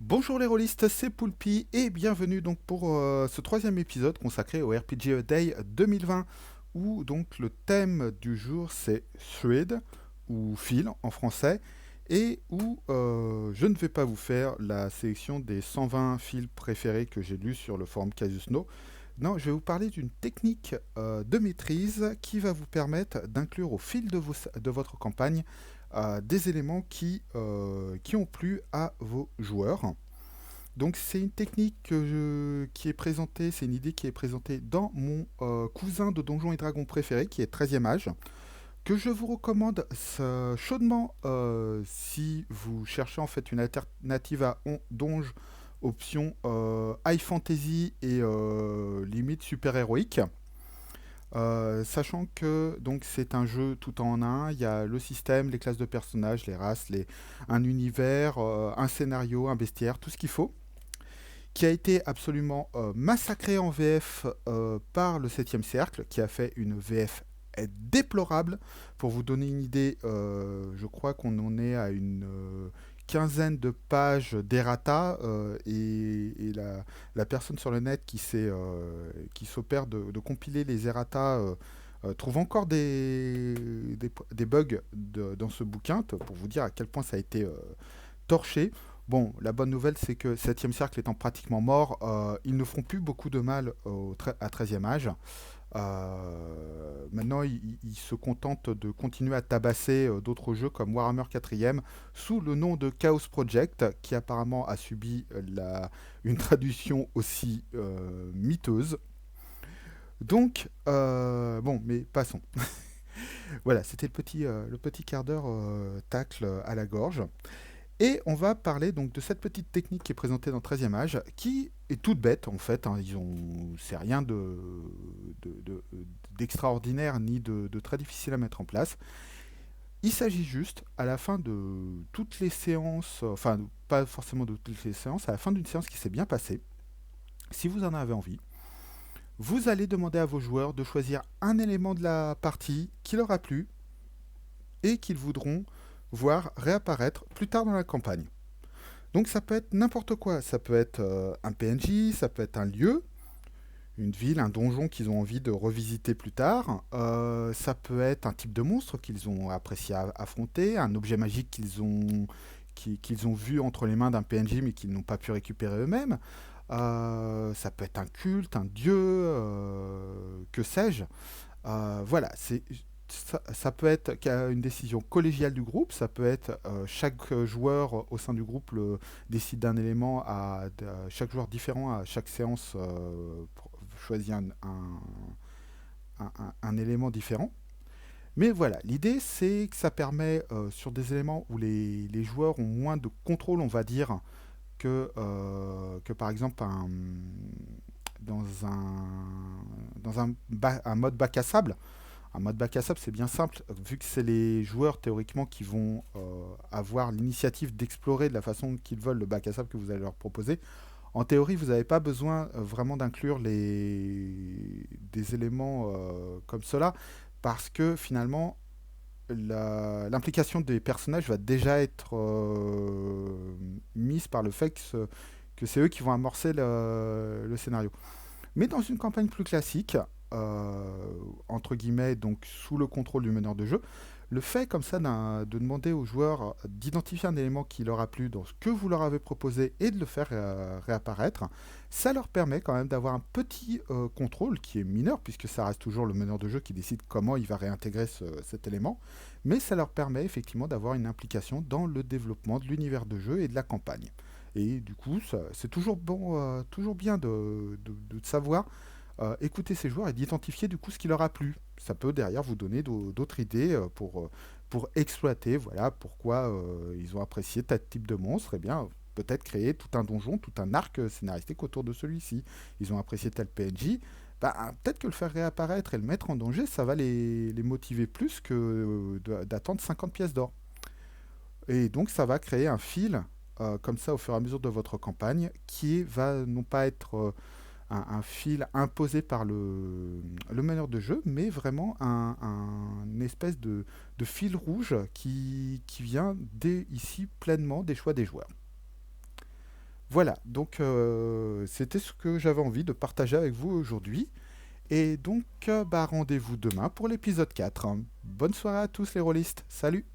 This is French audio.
Bonjour les rôlistes, c'est Poulpi et bienvenue donc pour ce troisième épisode consacré au RPG Day 2020 où donc le thème du jour c'est Thread ou fil en français et où je ne vais pas vous faire la sélection des 120 fils préférés que j'ai lus sur le forum Casusno. Non, je vais vous parler d'une technique de maîtrise qui va vous permettre d'inclure au fil de votre campagne des éléments qui ont plu à vos joueurs. Donc c'est une technique qui est présentée, c'est une idée qui est présentée dans mon cousin de Donjons et Dragons préféré, qui est 13e âge, que je vous recommande chaudement si vous cherchez en fait une alternative à Donge, option high fantasy et limite super héroïque. Sachant que donc c'est un jeu tout en un, il y a le système, les classes de personnages, les races, un univers, un scénario, un bestiaire, tout ce qu'il faut qui a été absolument massacré en VF par le 7e cercle, qui a fait une VF déplorable. Pour vous donner une idée, je crois qu'on en est à une quinzaine de pages d'errata et la personne sur le net qui s'opère de compiler les errata trouve encore des bugs dans ce bouquin, pour vous dire à quel point ça a été torché. Bon, la bonne nouvelle, c'est que 7e cercle étant pratiquement mort, ils ne feront plus beaucoup de mal à 13e âge. Maintenant, ils se contentent de continuer à tabasser d'autres jeux comme Warhammer 4e sous le nom de Chaos Project, qui apparemment a subi une traduction aussi miteuse. Donc, bon, mais passons. Voilà, c'était le petit quart d'heure tacle à la gorge. Et on va parler donc de cette petite technique qui est présentée dans 13e âge, qui est toute bête en fait. Hein, c'est rien de- de- d'extraordinaire ni de très difficile à mettre en place. Il s'agit juste, à la fin de toutes les séances, enfin pas forcément de toutes les séances, à la fin d'une séance qui s'est bien passée, si vous en avez envie, vous allez demander à vos joueurs de choisir un élément de la partie qui leur a plu et qu'ils voudront voir réapparaître plus tard dans la campagne. Donc ça peut être n'importe quoi. Ça peut être un PNJ, ça peut être un lieu, une ville, un donjon qu'ils ont envie de revisiter plus tard. Ça peut être un type de monstre qu'ils ont apprécié affronter, un objet magique qu'ils ont vu entre les mains d'un PNJ mais qu'ils n'ont pas pu récupérer eux-mêmes. Ça peut être un culte, un dieu, que sais-je. Voilà, ça peut être une décision collégiale du groupe, ça peut être chaque joueur au sein du groupe décide d'un élément chaque joueur différent à chaque séance choisit un élément différent. Mais voilà, l'idée c'est que ça permet sur des éléments où les joueurs ont moins de contrôle, on va dire, que par exemple dans un mode bac à sable. Un mode bac à sable, c'est bien simple, vu que c'est les joueurs théoriquement qui vont avoir l'initiative d'explorer de la façon qu'ils veulent le bac à sable que vous allez leur proposer. En théorie, vous n'avez pas besoin vraiment d'inclure des éléments comme cela, parce que finalement, l'implication des personnages va déjà être mise par le fait que c'est eux qui vont amorcer le scénario. Mais dans une campagne plus classique, entre guillemets, donc sous le contrôle du meneur de jeu, le fait comme ça de demander aux joueurs d'identifier un élément qui leur a plu dans ce que vous leur avez proposé et de le faire réapparaître, ça leur permet quand même d'avoir un petit contrôle qui est mineur, puisque ça reste toujours le meneur de jeu qui décide comment il va réintégrer cet élément, mais ça leur permet effectivement d'avoir une implication dans le développement de l'univers de jeu et de la campagne. Et du coup, c'est toujours bon, toujours bien de savoir écouter ces joueurs et d'identifier du coup ce qui leur a plu. Ça peut derrière vous donner d'autres idées pour exploiter, voilà, pourquoi ils ont apprécié tel type de monstre. Et bien, peut-être créer tout un donjon, tout un arc scénaristique autour de celui-ci. Ils ont apprécié tel PNJ. Bah, peut-être que le faire réapparaître et le mettre en danger, ça va les motiver plus que d'attendre 50 pièces d'or. Et donc ça va créer un fil comme ça au fur et à mesure de votre campagne va non pas être un fil imposé par le meneur de jeu, mais vraiment une espèce de fil rouge qui vient ici pleinement des choix des joueurs. Voilà, donc c'était ce que j'avais envie de partager avec vous aujourd'hui. Et donc, bah, rendez-vous demain pour l'épisode 4. Bonne soirée à tous les rôlistes. Salut!